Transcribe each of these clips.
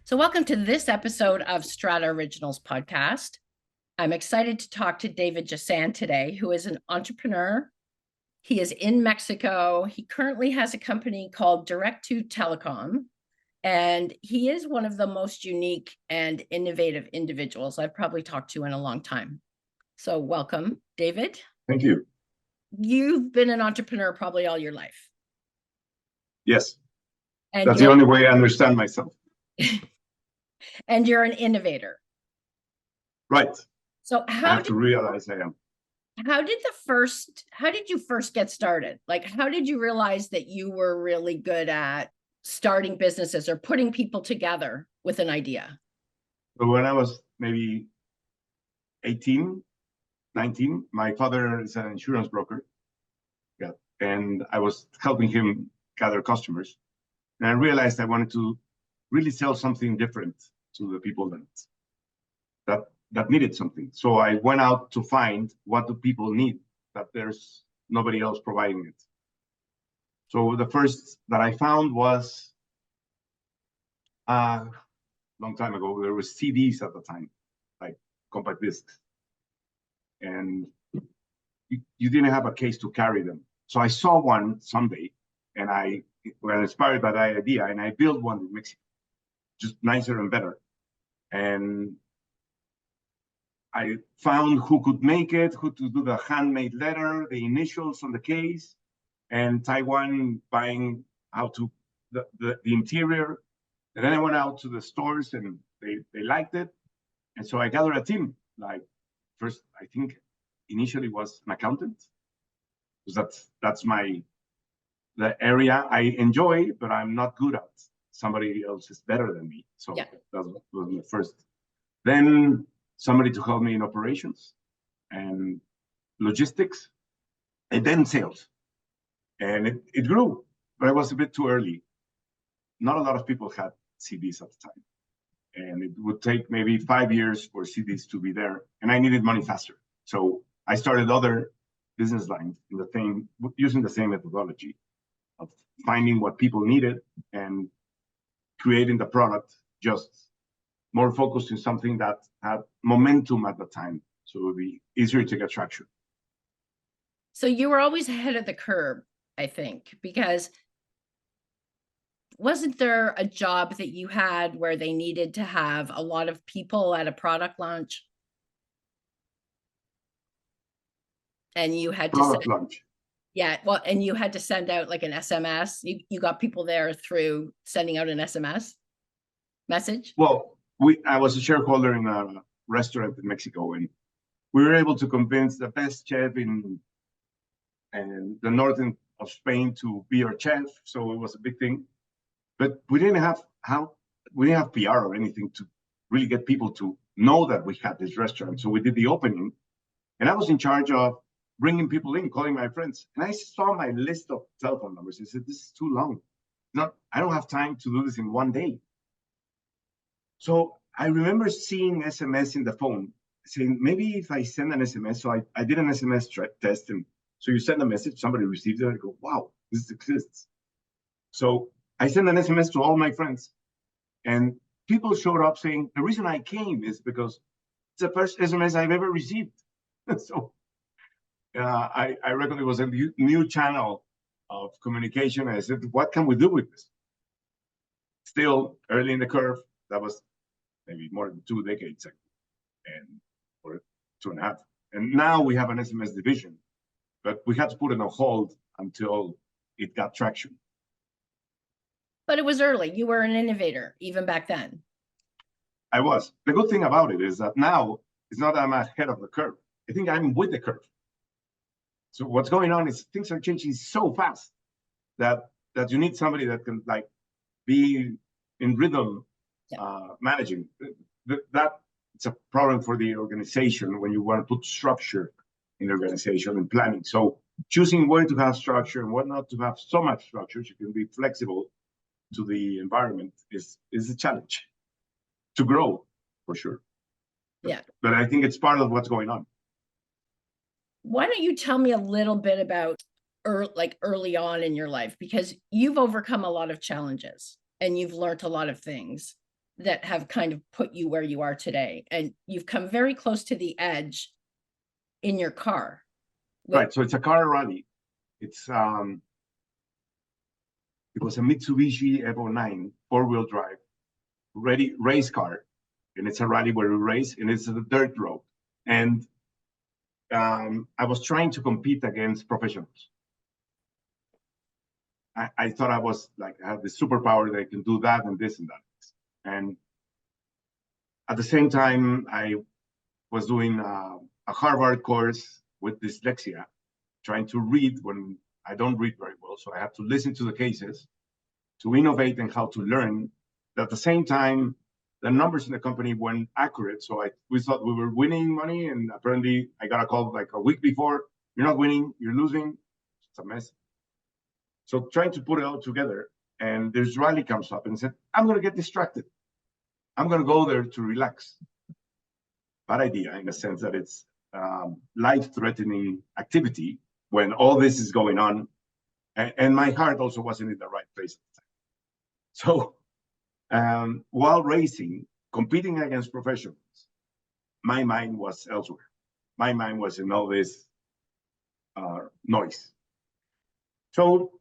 So, welcome to this episode of Strata Originals podcast. I'm excited to talk to David Jassan today, who is an entrepreneur. He is in Mexico. He currently has a company called Direct to Telecom, and he is one of the most unique and innovative individuals I've probably talked to in a long time. So, welcome, David. Thank you. You've been an entrepreneur probably all your life. Yes, And that's the only way I understand myself. And you're an innovator. Right. So I have to realize I am. How did you first get started? Like, how did you realize that you were really good at starting businesses or putting people together with an idea? So when I was maybe 18, 19, my father is an insurance broker. Yeah. And I was helping him gather customers. And I realized I wanted to really sell something different to the people that needed something. So I went out to find what do people need that there's nobody else providing it. So the first that I found was a long time ago. There was CDs at the time, like compact discs, and you didn't have a case to carry them. So I saw one someday, and I was inspired by that idea, and I built one in Mexico, just nicer and better. And I found who could make it, who to do the handmade letter, the initials on the case, and Taiwan buying how to the interior. And then I went out to the stores and they liked it. And so I gathered a team. Like first, I think initially was an accountant, because that's the area I enjoy, but I'm not good at. Somebody else is better than me. So yeah. That was the first. Then somebody to help me in operations and logistics, and then sales. And it grew, but it was a bit too early. Not a lot of people had CDs at the time. And it would take maybe 5 years for CDs to be there. And I needed money faster. So I started other business lines using the same methodology of finding what people needed and creating the product, just more focused on something that had momentum at the time. So it would be easier to get traction. So you were always ahead of the curve, I think, because wasn't there a job that you had where they needed to have a lot of people at a product launch? And you had to launch. Yeah, well, and you had to send out like an SMS. You got people there through sending out an SMS message? Well, I was a shareholder in a restaurant in Mexico, and we were able to convince the best chef in the northern of Spain to be our chef. So it was a big thing, but we didn't have PR or anything to really get people to know that we had this restaurant. So we did the opening, and I was in charge of bringing people in, calling my friends. And I saw my list of telephone numbers. I said, this is too long. I don't have time to do this in one day. So I remember seeing SMS in the phone saying, maybe if I send an SMS. So I did an SMS test. And so you send a message, somebody receives it. I go, wow, this exists. So I sent an SMS to all my friends. And people showed up saying, the reason I came is because it's the first SMS I've ever received. So I reckon it was a new channel of communication. I said, what can we do with this? Still early in the curve. That was maybe more than 2 decades ago, or 2.5. And now we have an SMS division, but we had to put it on hold until it got traction. But it was early. You were an innovator even back then. I was. The good thing about it is that now it's not that I'm ahead of the curve. I think I'm with the curve. So what's going on is things are changing so fast that you need somebody that can like be in rhythm, managing. That it's a problem for the organization when you want to put structure in the organization and planning. So choosing where to have structure and what not to have so much structure, so you can be flexible to the environment is a challenge to grow for sure. Yeah. But I think it's part of what's going on. Why don't you tell me a little bit about early on in your life, because you've overcome a lot of challenges and you've learned a lot of things. that have kind of put you where you are today. And you've come very close to the edge in your car. Right. So it's a car rally. It's it was a Mitsubishi Evo 9 4-wheel drive, ready race car, and it's a rally where we race, and it's a dirt road. And I was trying to compete against professionals. I thought I was like, I had the superpower that I can do that and this and that. And at the same time, I was doing a Harvard course with dyslexia, trying to read when I don't read very well. So I have to listen to the cases to innovate and how to learn. At the same time, the numbers in the company weren't accurate. So we thought we were winning money. And apparently I got a call like a week before, you're not winning, you're losing. It's a mess. So trying to put it all together, and this rally comes up and said, I'm going to get distracted. I'm going to go there to relax. Bad idea in the sense that it's life-threatening activity when all this is going on. And my heart also wasn't in the right place at the time. So while racing, competing against professionals, my mind was elsewhere. My mind was in all this noise. So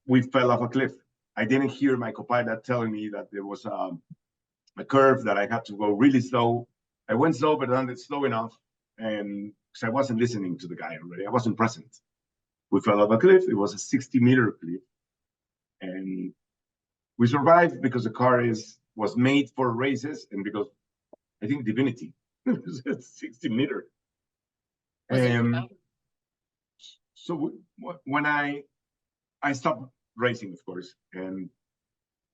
we fell off a cliff. I didn't hear my co-pilot telling me that there was a curve that I had to go really slow. I went slow, but not slow enough. And because I wasn't listening to the guy already, I wasn't present. We fell off a cliff. It was a 60-meter cliff. And we survived because the car was made for races and because I think divinity. It's 60 meter. So when I stopped racing, of course, and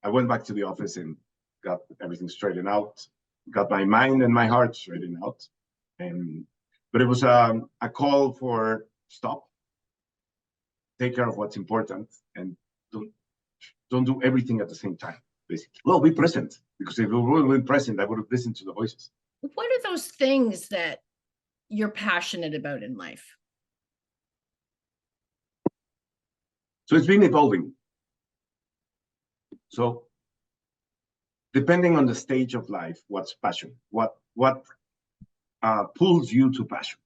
I went back to the office and got everything straightened out, got my mind and my heart straightened out. But it was a call for stop, take care of what's important, and don't do everything at the same time, basically. Well, be present, because if we would have been present, I would have listened to the voices. What are those things that you're passionate about in life? So it's been evolving. So depending on the stage of life, what's passion? What pulls you to passion?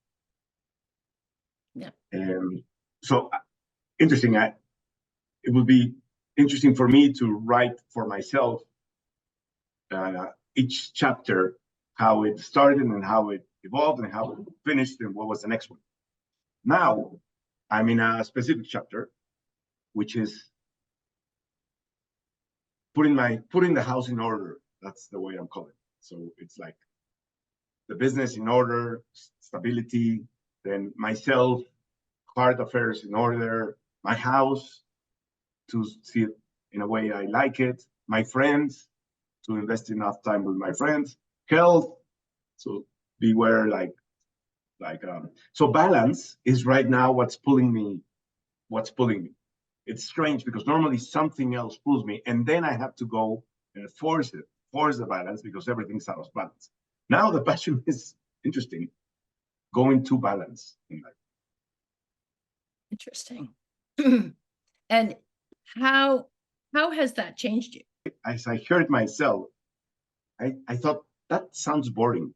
Yeah. So interesting. It would be interesting for me to write for myself each chapter, how it started and how it evolved and how it finished and what was the next one. Now I'm in a specific chapter, which is putting the house in order. That's the way I'm calling it. So it's like the business in order, stability, then myself, heart affairs in order, my house to see it in a way I like it, my friends, to invest enough time with my friends, health, so beware so balance is right now what's pulling me. It's strange because normally something else pulls me, and then I have to go and force the balance because everything's out of balance. Now the passion is interesting, going to balance in life. Interesting. And how has that changed you? As I heard myself, I thought that sounds boring.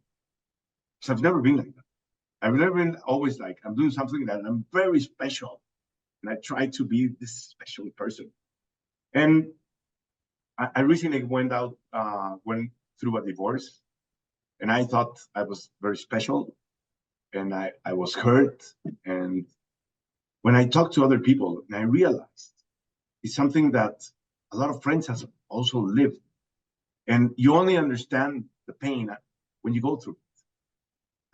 So I've never been like that. I've never been always like, I'm doing something that I'm very special. And I try to be this special person. And I recently went through a divorce, and I thought I was very special, and I was hurt. And when I talked to other people, and I realized it's something that a lot of friends have also lived. And you only understand the pain when you go through it.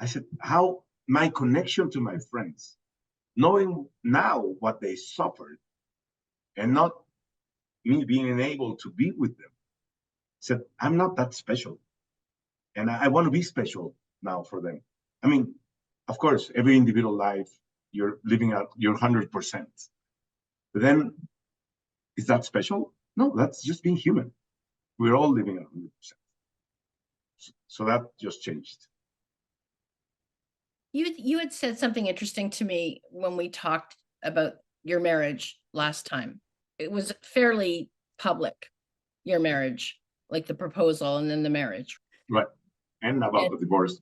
I said, how my connection to my friends, knowing now what they suffered and not me being able to be with them, said, I'm not that special. And I want to be special now for them. I mean, of course, every individual life, you're living out your 100%. But then, is that special? No, that's just being human. We're all living at 100%. So that just changed. You had said something interesting to me when we talked about your marriage last time. It was fairly public, your marriage. like the proposal and then the marriage. Right. And about the divorce.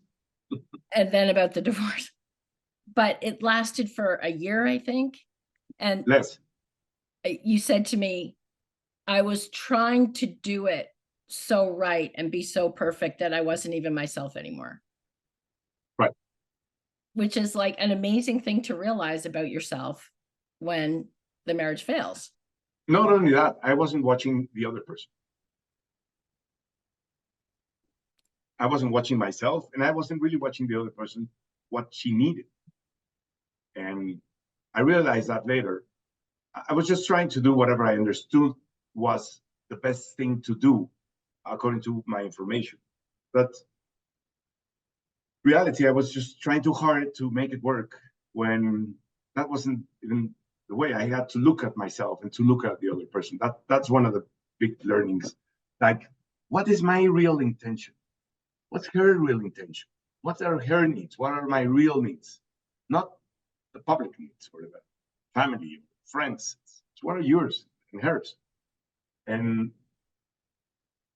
And then about the divorce. But it lasted for a year, I think. And Less. you said to me, I was trying to do it so right and be so perfect that I wasn't even myself anymore. Right. Which is like an amazing thing to realize about yourself when the marriage fails. Not only that, I wasn't watching the other person. I wasn't watching myself, and I wasn't really watching the other person, what she needed. And I realized that later. I was just trying to do whatever I understood was the best thing to do according to my information. But reality, I was just trying too hard to make it work when that wasn't even the way. I had to look at myself and to look at the other person. That's one of the big learnings. Like, what is my real intention? What's her real intention? What are her needs? What are my real needs? Not the public needs or the family, friends. It's what are yours and hers? And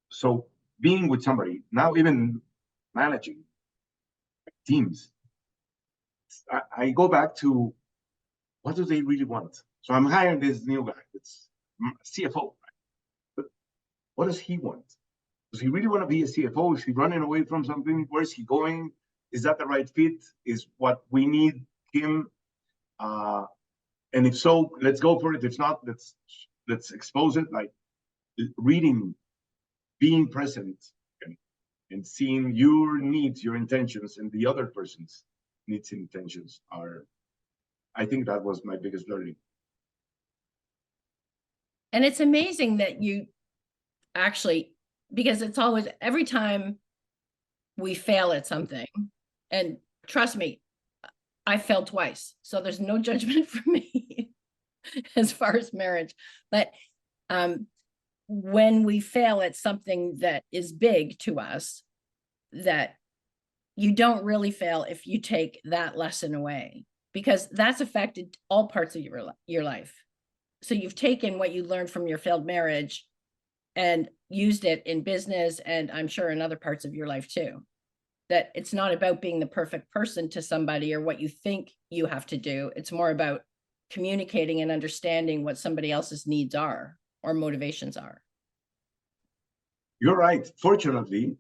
so being with somebody, now even managing teams, I go back to what do they really want? So I'm hiring this new guy, it's CFO, right? But what does he want? Does he really want to be a CFO? Is he running away from something? Where is he going? Is that the right fit? Is what we need him? And if so, let's go for it. If not, let's expose it. Like reading, being present, and seeing your needs, your intentions, and the other person's needs and intentions are. I think that was my biggest learning. And it's amazing that you actually, because it's always every time we fail at something, and trust me, I failed twice, so there's no judgment for me as far as marriage. But when we fail at something that is big to us, that you don't really fail if you take that lesson away, because that's affected all parts of your life. So you've taken what you learned from your failed marriage and used it in business, and I'm sure in other parts of your life too. That it's not about being the perfect person to somebody or what you think you have to do. It's more about communicating and understanding what somebody else's needs are or motivations are. You're right. Fortunately,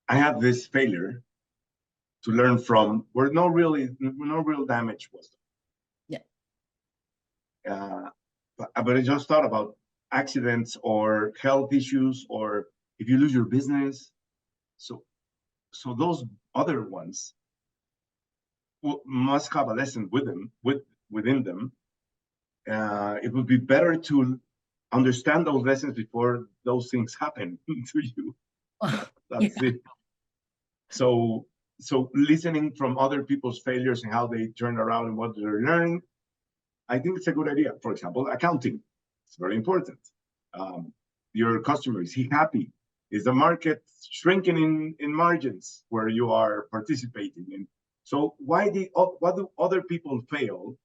I had this failure to learn from where no real damage was done. Yeah. But I just thought about accidents or health issues, or if you lose your business. So those other ones must have a lesson within them. It would be better to understand those lessons before those things happen to you. That's it. So listening from other people's failures and how they turn around and what they're learning, I think it's a good idea. For example, accounting. It's very important. Your customer, is he happy? Is the market shrinking in margins where you are participating in? So what do other people fail?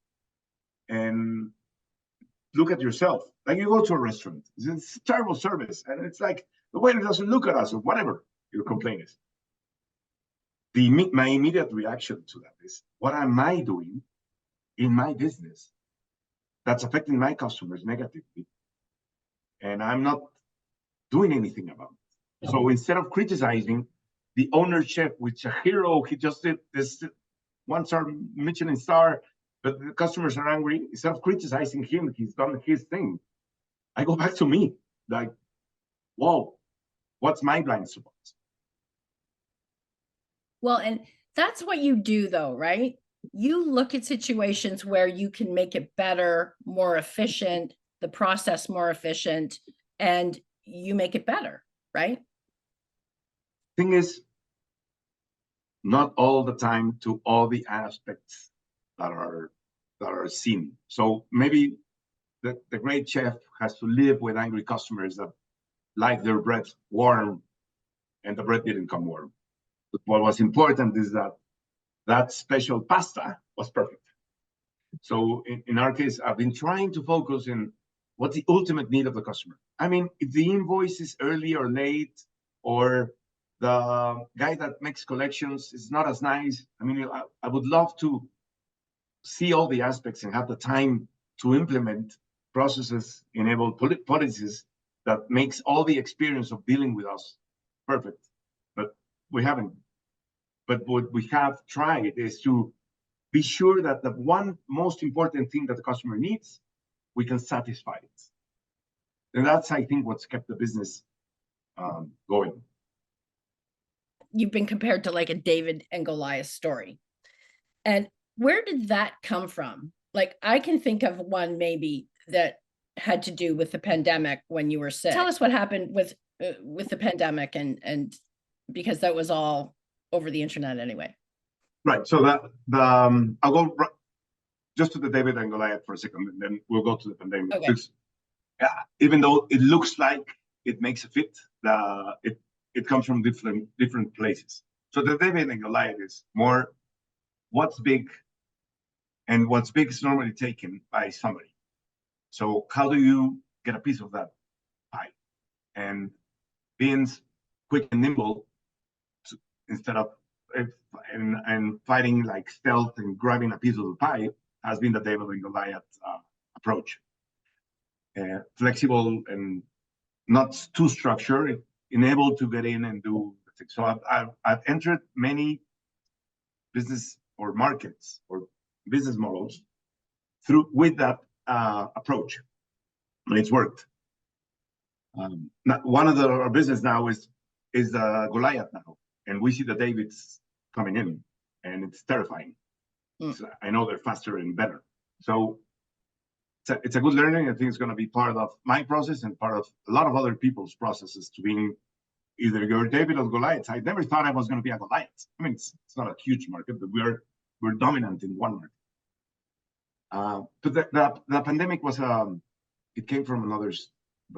And look at yourself. Like you go to a restaurant, it's terrible service, and it's like the waiter doesn't look at us or whatever your complaint is. My immediate reaction to that is, what am I doing in my business that's affecting my customers negatively? And I'm not doing anything about it. So instead of criticizing the owner chef, which a hero, he just did this 1-star Michelin star, but the customers are angry, instead of criticizing him, he's done his thing. I go back to me, like, whoa, what's my blind spot? Well, and that's what you do though, right? You look at situations where you can make it better, more efficient, the process more efficient, and you make it better, right? Thing is, not all the time to all the aspects that are seen. So maybe the great chef has to live with angry customers that like their bread warm and the bread didn't come warm. But what was important is that special pasta was perfect. So in our case, I've been trying to focus in what's the ultimate need of the customer? I mean, if the invoice is early or late, or the guy that makes collections is not as nice, I mean, I would love to see all the aspects and have the time to implement processes, enable policies that makes all the experience of dealing with us perfect. But we haven't. But what we have tried is to be sure that the one most important thing that the customer needs, we can satisfy it. And that's, I think, what's kept the business going. You've been compared to like a David and Goliath story. And where did that come from? Like, I can think of one maybe that had to do with the pandemic when you were sick. Tell us what happened with the pandemic, and because that was all over the internet anyway. Right. So that I'll go just to the David and Goliath for a second, and then we'll go to the pandemic. Okay. Because, even though it looks like it makes a fit, it comes from different places. So the David and Goliath is more what's big, and what's big is normally taken by somebody. So how do you get a piece of that pie? And being quick and nimble, instead of and fighting like stealth and grabbing a piece of the pie, has been the David and Goliath approach. Flexible and not too structured, enabled to get in and do things. So I've entered many business or markets or business models with that approach, and it's worked. One of our business now is Goliath now, and we see the Davids coming in, and it's terrifying. So I know they're faster and better. So it's a good learning. I think it's going to be part of my process and part of a lot of other people's processes to being either you're David or Goliath. I never thought I was going to be a Goliath. I mean, it's not a huge market, but we're dominant in one market. But the pandemic was it came from another.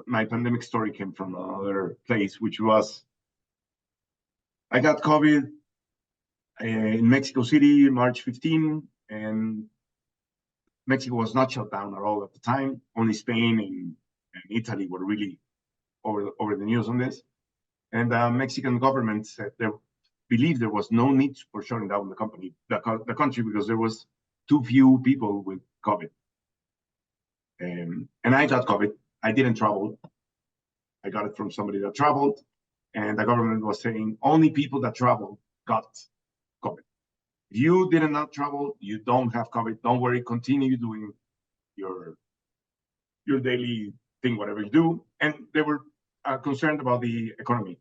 My pandemic story came from another place, which was I got COVID in Mexico City, March 15, and Mexico was not shut down at all at the time. Only Spain and Italy were really over the news on this. And the Mexican government said they believed there was no need for shutting down the country, because there was too few people with COVID. And I got COVID. I didn't travel. I got it from somebody that traveled, and the government was saying only people that traveled got COVID. If you did not travel, you don't have COVID. Don't worry. Continue doing your daily thing, whatever you do. And they were concerned about the economy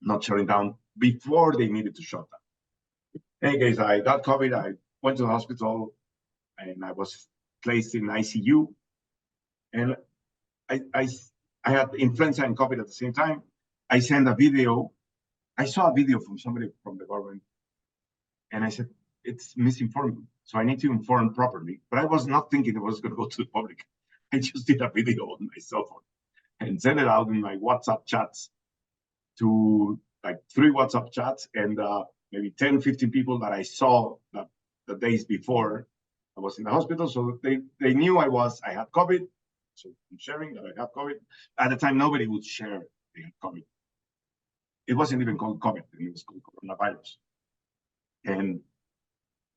not shutting down before they needed to shut down. In any case, I got COVID. I went to the hospital, and I was placed in ICU. And I had influenza and COVID at the same time. I sent a video. I saw a video from somebody from the government, and I said, it's misinformed. So I need to inform properly. But I was not thinking it was going to go to the public. I just did a video on my cell phone and sent it out in my WhatsApp chats to like 3 WhatsApp chats, and maybe 10, 15 people that I saw the days before I was in the hospital. So they knew I had COVID. So I'm sharing that I have COVID. At the time, nobody would share they had COVID. It wasn't even called COVID. It was called coronavirus. And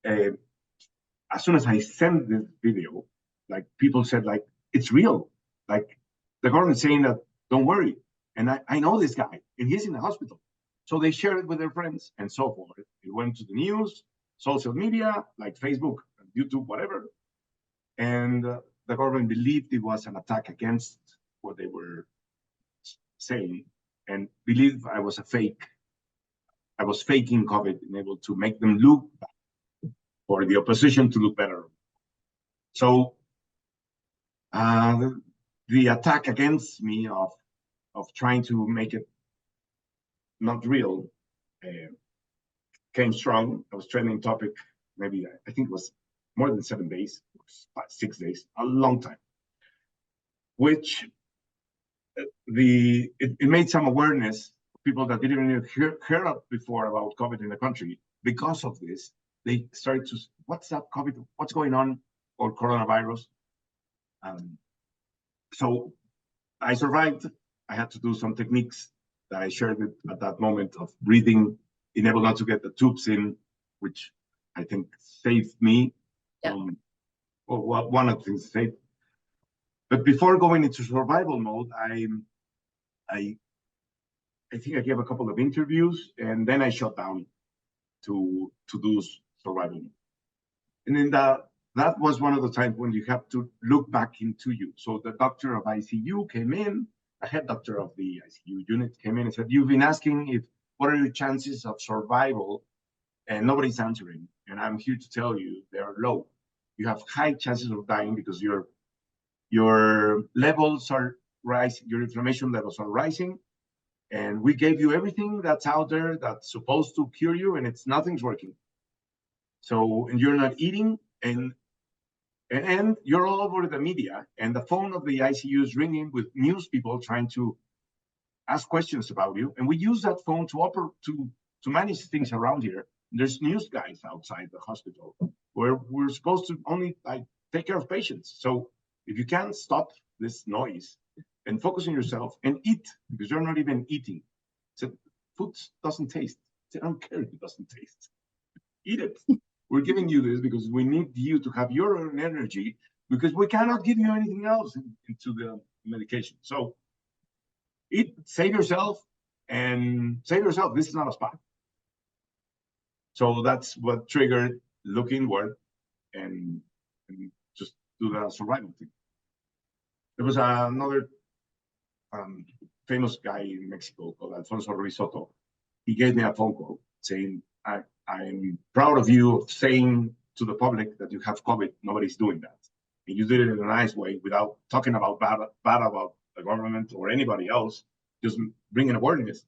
as soon as I sent this video, like people said, like, it's real. Like the government's saying that, don't worry. And I know this guy, and he's in the hospital. So they shared it with their friends and so forth. It went to the news, social media, like Facebook, YouTube, whatever. And the government believed it was an attack against what they were saying, and believed I was a fake. I was faking COVID and able to make them look bad, for the opposition to look better. So the attack against me of trying to make it not real came strong. I was trending topic, maybe I think it was more than 7 days, 6 days, a long time. Which it made some awareness. People that didn't even hear of before about COVID in the country. Because of this, they started to, what's up, COVID? What's going on? Or coronavirus? So I survived. I had to do some techniques that I shared at that moment of breathing, being able not to get the tubes in, which I think saved me from, well, one of the things saved. But before going into survival mode, I think I gave a couple of interviews and then I shut down to do survival. And then that was one of the times when you have to look back into you. So the doctor of ICU came in, the head doctor of the ICU unit came in and said, "You've been asking what are your chances of survival?" And nobody's answering. And I'm here to tell you they're low. You have high chances of dying because your levels are rising, your inflammation levels are rising. And we gave you everything that's out there that's supposed to cure you, and nothing's working. So, and you're not eating, and you're all over the media, and the phone of the ICU is ringing with news people trying to ask questions about you. And we use that phone to manage things around here. There's news guys outside the hospital where we're supposed to only take care of patients. So if you can't stop this noise and focus on yourself and eat, because you're not even eating. So food doesn't taste. I don't care if it doesn't taste. Eat it. We're giving you this because we need you to have your own energy, because we cannot give you anything else into the medication. So eat, save yourself, and save yourself. This is not a spa. So that's what triggered look inward and just do the survival thing. There was another famous guy in Mexico called Alfonso Ruizotto. He gave me a phone call saying, I'm proud of you of saying to the public that you have COVID. Nobody's doing that. And you did it in a nice way without talking about bad about the government or anybody else, just bringing awareness.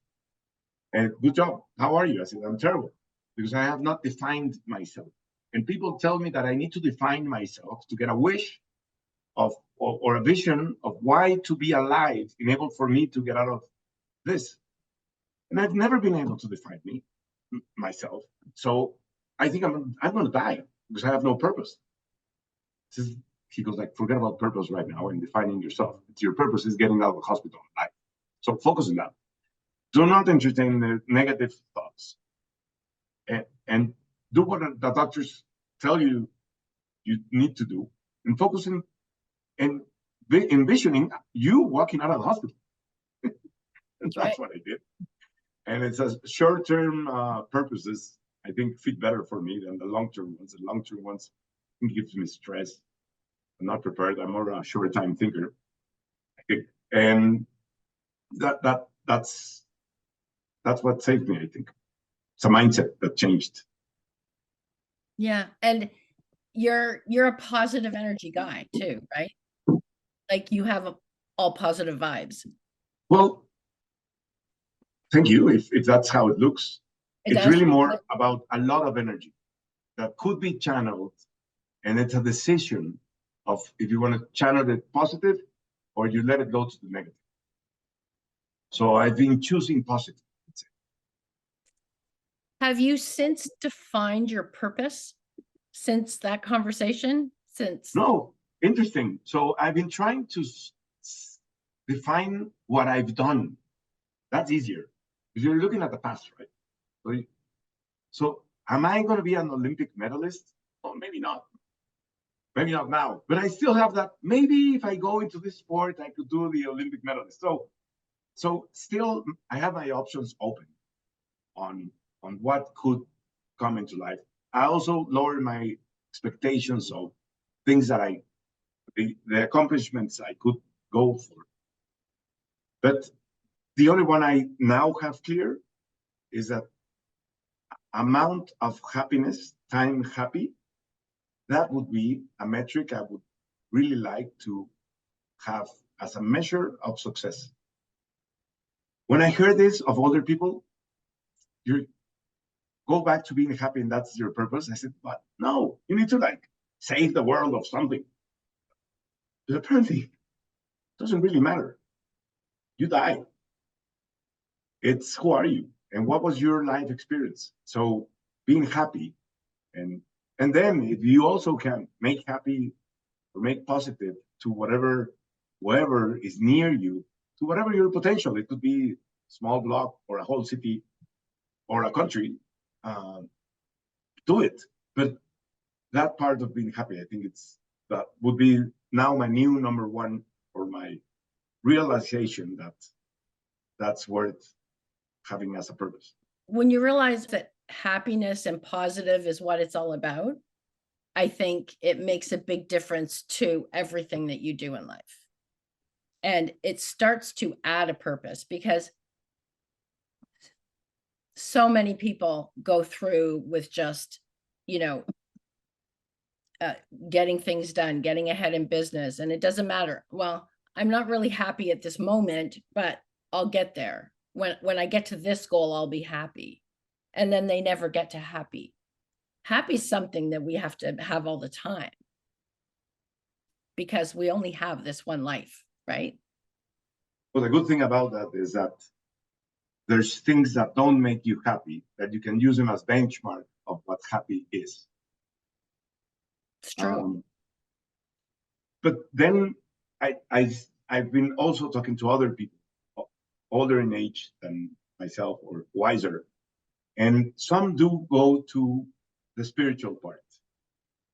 And good job. How are you? I said, I'm terrible because I have not defined myself. And people tell me that I need to define myself to get a wish of or a vision of why to be alive, enabled for me to get out of this. And I've never been able to define myself. So I think I'm going to die because I have no purpose. He goes like, forget about purpose right now and defining yourself. Your purpose is getting out of the hospital alive. So focus on that. Do not entertain the negative thoughts. And do what the doctors tell you need to do, and focusing and envisioning you walking out of the hospital. And that's what I did. And it's a short-term purposes, I think, fit better for me than the long-term ones. The long-term ones gives me stress. I'm not prepared. I'm more a short-time thinker. I think. And that's what saved me, I think. It's a mindset that changed. Yeah. And you're a positive energy guy too, right? Like you have all positive vibes. Well, thank you. If that's how it looks, it's really more about a lot of energy that could be channeled, and it's a decision of if you want to channel it positive or you let it go to the negative. So I've been choosing positive. Have you since defined your purpose since that conversation? No, interesting. So I've been trying to define what I've done. That's easier because you're looking at the past, right? So am I going to be an Olympic medalist? Oh, maybe not. Maybe not now, but I still have that. Maybe if I go into this sport, I could do the Olympic medalist. So still, I have my options open on what could come into life. I also lowered my expectations of things that the accomplishments I could go for. But the only one I now have clear is that amount of happiness, time happy, that would be a metric I would really like to have as a measure of success. When I heard this of other people, you go back to being happy and that's your purpose. I said, but no, you need to save the world of something. But apparently, it doesn't really matter. You die. It's who are you and what was your life experience? So being happy, and then if you also can make happy or make positive to whatever whoever is near you to whatever your potential. It could be a small block or a whole city or a country. Do it. But that part of being happy, I think that would be now my new number one, or my realization that that's worth having as a purpose. When you realize that happiness and positive is what it's all about, I think it makes a big difference to everything that you do in life. And it starts to add a purpose, because so many people go through with just, getting things done, getting ahead in business. And it doesn't matter. Well, I'm not really happy at this moment, but I'll get there. When I get to this goal, I'll be happy. And then they never get to happy. Happy is something that we have to have all the time, because we only have this one life, right? Well, the good thing about that is that there's things that don't make you happy that you can use them as benchmark of what happy is. It's true. But then I've been also talking to other people older in age than myself or wiser, and some do go to the spiritual part.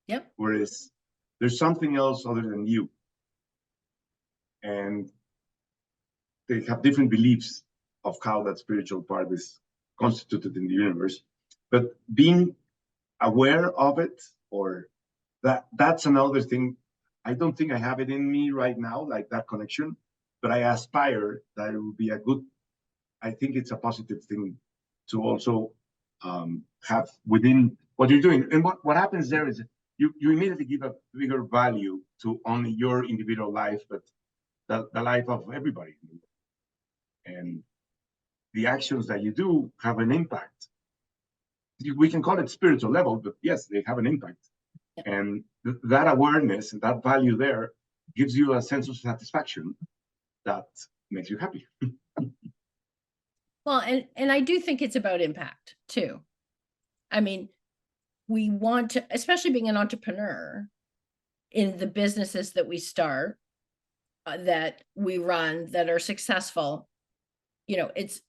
Yep. Whereas there's something else other than you, and they have different beliefs of how that spiritual part is constituted in the universe. But being aware of it, or that's another thing. I don't think I have it in me right now, like that connection, but I aspire that it will be I think it's a positive thing to also have within what you're doing. And what happens there is you immediately give a bigger value to only your individual life, but the life of everybody. And the actions that you do have an impact. We can call it spiritual level, but yes, they have an impact. And that awareness and that value there gives you a sense of satisfaction that makes you happy. Well, and I do think it's about impact too. I mean, we want to, especially being an entrepreneur, in the businesses that we start, that we run, that are successful, it's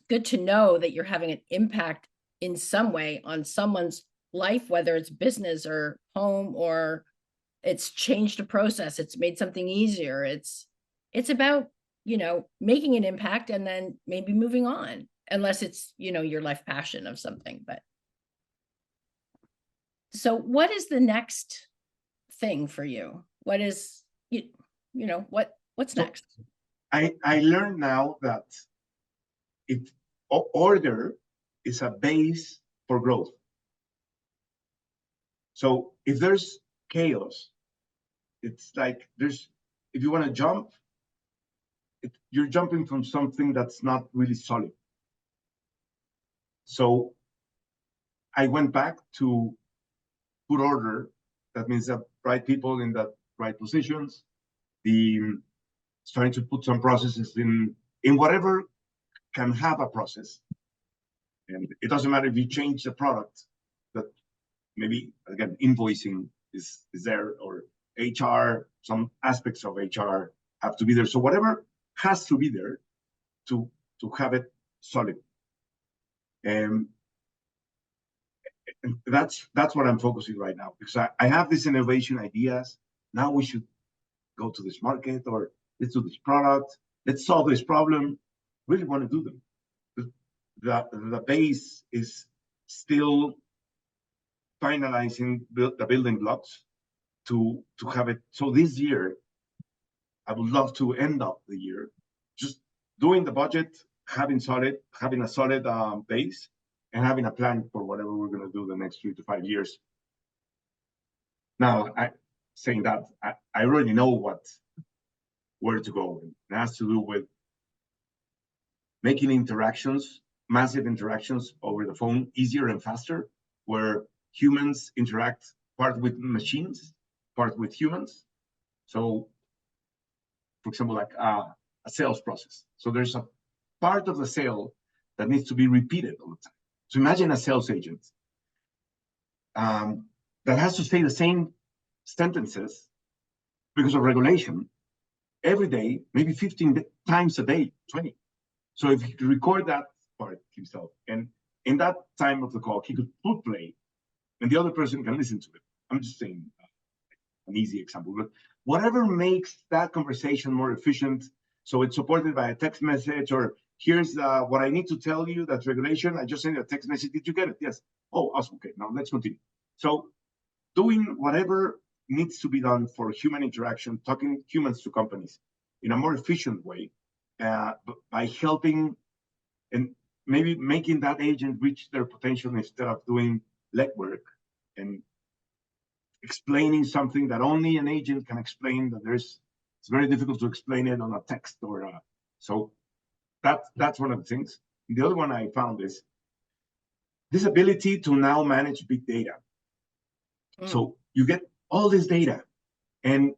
good to know that you're having an impact in some way on someone's life, whether it's business or home, or it's changed a process, it's made something easier. It's about, making an impact and then maybe moving on, unless it's, your life passion of something. But so what is the next thing for you? What is, what's next? I learned now that order is a base for growth. So if there's chaos, it's like if you want to jump, you're jumping from something that's not really solid. So I went back to put order. That means the right people in the right positions, starting to put some processes in whatever can have a process. And it doesn't matter if you change the product, but maybe, again, invoicing is there, or HR, some aspects of HR have to be there. So whatever has to be there to have it solid. And that's what I'm focusing right now, because I have these innovation ideas. Now we should go to this market, or let's do this product, let's solve this problem. Really want to do them. The base is still finalizing the building blocks to have it. So this year, I would love to end up the year just doing the budget, having a solid base, and having a plan for whatever we're going to do the next 3 to 5 years. Now, saying that, I already know where to go. It has to do with making interactions, massive interactions over the phone, easier and faster, where humans interact part with machines, part with humans. So, for example, like a sales process. So there's a part of the sale that needs to be repeated all the time. So imagine a sales agent that has to say the same sentences because of regulation every day, maybe 15 times a day, 20. So if he could record that part himself, and in that time of the call, he could put play, and the other person can listen to it. I'm just saying an easy example, but whatever makes that conversation more efficient, so it's supported by a text message, or here's what I need to tell you, that's regulation. I just sent you a text message. Did you get it? Yes. Oh, awesome. Okay, now let's continue. So doing whatever needs to be done for human interaction, talking humans to companies in a more efficient way, by helping and maybe making that agent reach their potential instead of doing legwork and explaining something that only an agent can explain, that it's very difficult to explain it on a text or so that's one of the things. The other one I found is this ability to now manage big data. So you get all this data, and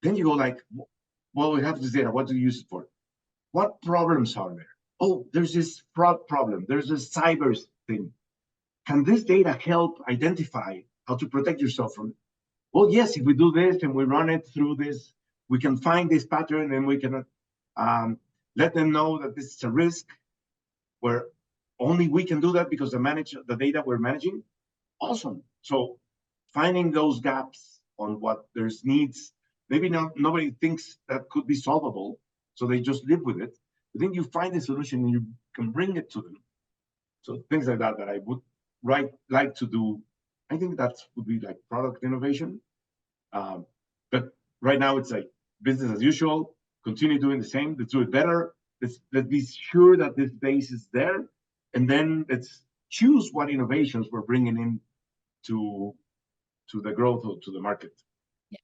then you go like, well, we have this data. What do you use it for? What problems are there? Oh, there's this fraud problem. There's this cyber thing. Can this data help identify how to protect yourself from it? Well, yes, if we do this and we run it through this, we can find this pattern, and we can let them know that this is a risk where only we can do that because the data we're managing. Awesome. So finding those gaps on what there's needs, maybe nobody thinks that could be solvable, so they just live with it. But then you find a solution and you can bring it to them. So things like that I would like to do. I think that would be like product innovation. But right now it's like business as usual, continue doing the same, let's do it better. Let's be sure that this base is there. And then let's choose what innovations we're bringing in to the growth or to the market. Yeah.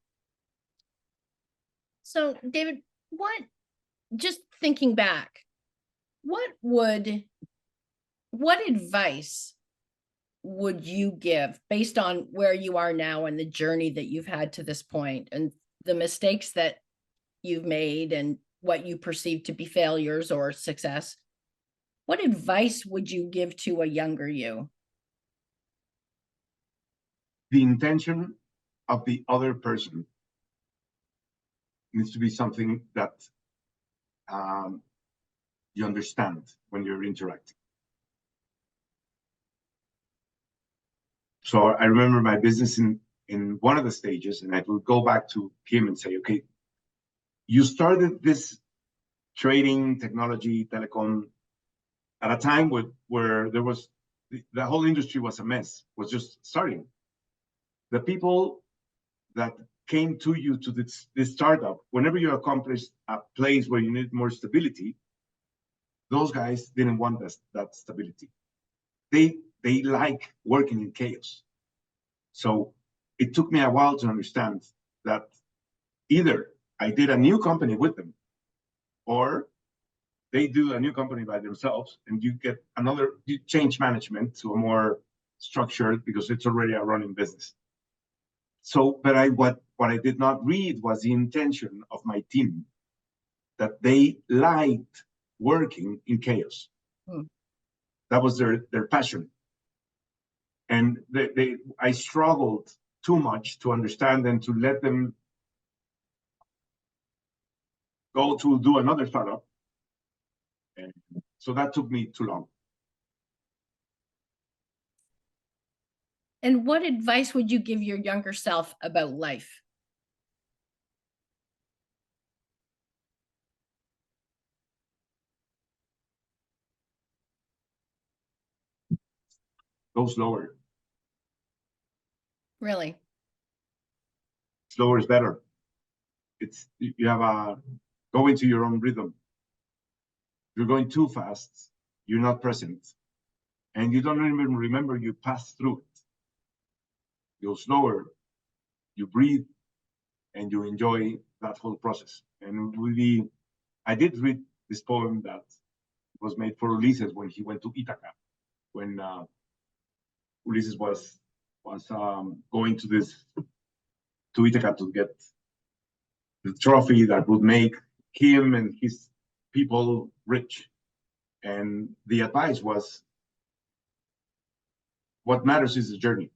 So David, just thinking back, what advice would you give based on where you are now and the journey that you've had to this point and the mistakes that you've made and what you perceive to be failures or success? What advice would you give to a younger you? The intention of the other person needs to be something that you understand when you're interacting. So I remember my business in one of the stages, and I would go back to him and say, okay, you started this trading, technology, telecom, at a time where there was, the whole industry was a mess, was just starting. The people that came to you to this startup, whenever you accomplished a place where you need more stability, those guys didn't want that stability. They like working in chaos. So it took me a while to understand that either I did a new company with them, or they do a new company by themselves, and you change management to a more structured, because it's already a running business. So, but what I did not read was the intention of my team, that they liked working in chaos. That was their passion. And I struggled too much to understand and to let them go to do another startup. And so that took me too long. And what advice would you give your younger self about life? Go slower. Really? Slower is better. You have go into your own rhythm. If you're going too fast, you're not present, and you don't even remember you passed through it. Go slower, you breathe, and you enjoy that whole process. And really, I did read this poem that was made for Ulysses when he went to Ithaca, when Ulysses was going to Ithaca to get the trophy that would make him and his people rich. And the advice was, what matters is the journey.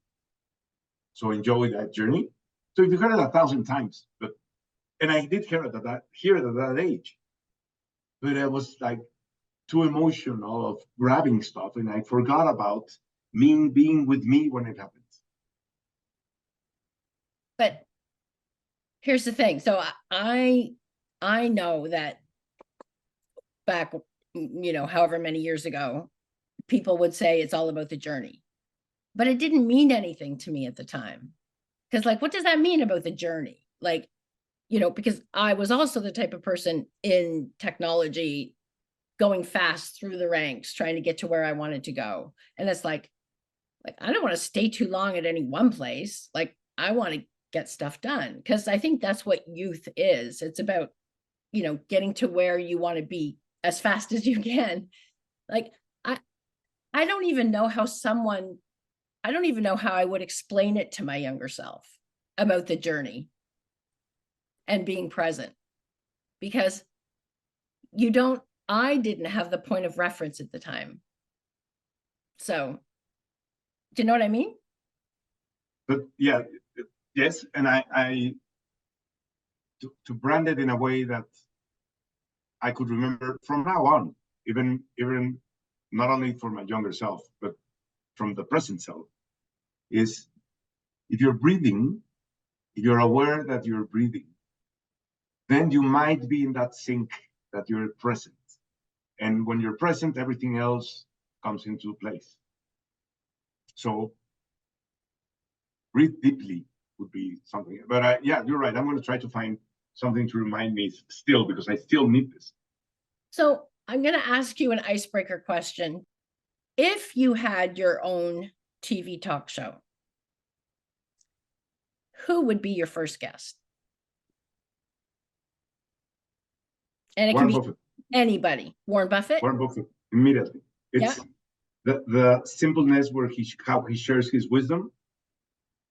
So enjoy that journey. So if you heard it 1,000 times, but And I did hear it at that age, but I was like too emotional of grabbing stuff, and I forgot about me being with me when it happened. But here's the thing. So I know that back, however many years ago, people would say it's all about the journey, but it didn't mean anything to me at the time. Because like, what does that mean about the journey? Like, because I was also the type of person in technology going fast through the ranks, trying to get to where I wanted to go. And it's like I don't want to stay too long at any one place. Like I want to get stuff done, because I think that's what youth is. It's about, getting to where you want to be as fast as you can. Like I don't even know how I would explain it to my younger self about the journey and being present, because I didn't have the point of reference at the time. So, do you know what I mean? But yeah, yes, and I to brand it in a way that I could remember from now on, even not only for my younger self, but from the present self, is if you're breathing, if you're aware that you're breathing, then you might be in that sync that you're present. And when you're present, everything else comes into place. So breathe deeply would be something. But yeah, you're right. I'm going to try to find something to remind me still, because I still need this. So I'm going to ask you an icebreaker question. If you had your own TV talk show, who would be your first guest? And it Warren can be Buffett. Anybody. Warren Buffett? Warren Buffett, immediately. It's the simpleness where how he shares his wisdom.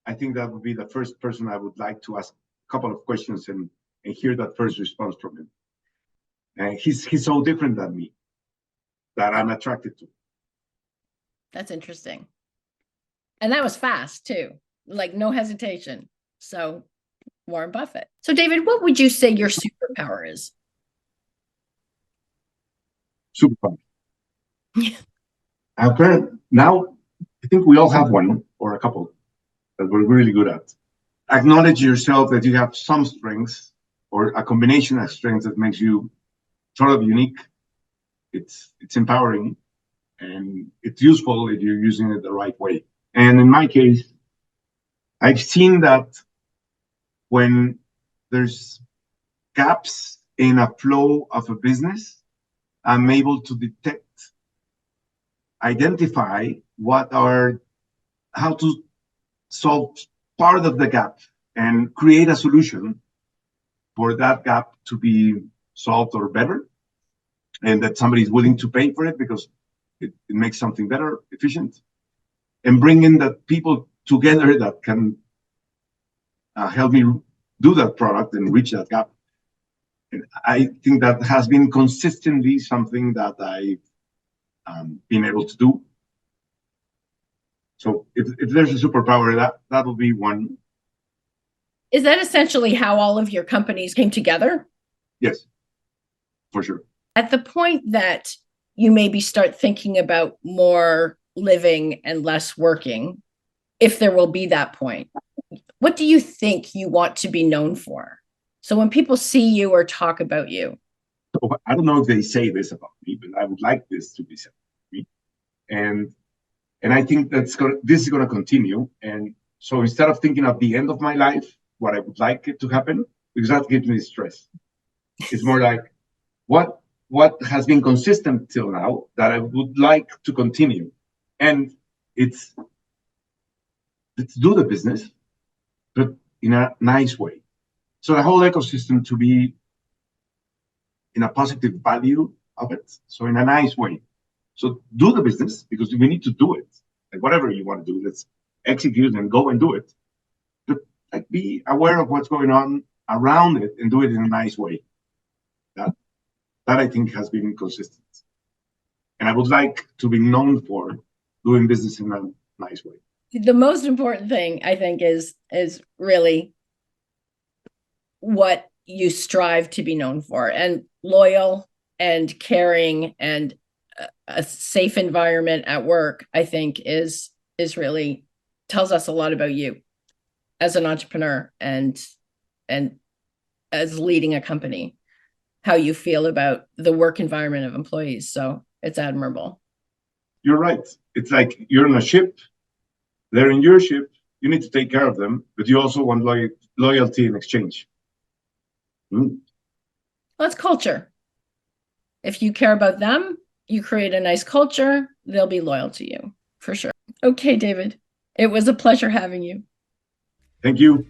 I think that would be the first person I would like to ask a couple of questions and hear that first response from him. And he's so different than me that I'm attracted to. That's interesting. And that was fast too, like no hesitation. So Warren Buffett. So David, what would you say your superpower is? Superpower. Now, I think we all have one or a couple that we're really good at. Acknowledge yourself that you have some strengths or a combination of strengths that makes you sort of unique. It's empowering, and it's useful if you're using it the right way. And in my case, I've seen that when there's gaps in a flow of a business, I'm able to identify how to solve part of the gap and create a solution for that gap to be solved or better, and that somebody is willing to pay for it because it makes something better, efficient, and bring in the people together that can help me do that product and reach that gap. And I think that has been consistently something that I've been able to do. So if there's a superpower, that will be one. Is that essentially how all of your companies came together? Yes, for sure. At the point that you maybe start thinking about more living and less working, if there will be that point, what do you think you want to be known for? So when people see you or talk about you. So I don't know if they say this about me, but I would like this to be said about me. And I think this is going to continue. And so instead of thinking of the end of my life, what I would like it to happen, because that gives me stress. It's more like what has been consistent till now that I would like to continue. And let's do the business, but in a nice way. So the whole ecosystem to be in a positive value of it. So in a nice way. So do the business because we need to do it. Like whatever you want to do, let's execute and go and do it. But like be aware of what's going on around it and do it in a nice way. That I think has been consistent. And I would like to be known for doing business in a nice way. The most important thing I think is really what you strive to be known for. And loyal and caring and a safe environment at work, I think is really tells us a lot about you as an entrepreneur and as leading a company, how you feel about the work environment of employees. So it's admirable. You're right. It's like you're in a ship, they're in your ship, you need to take care of them, but you also want loyalty in exchange. Well, that's culture. If you care about them, you create a nice culture, they'll be loyal to you, for sure. Okay, David, it was a pleasure having you. Thank you.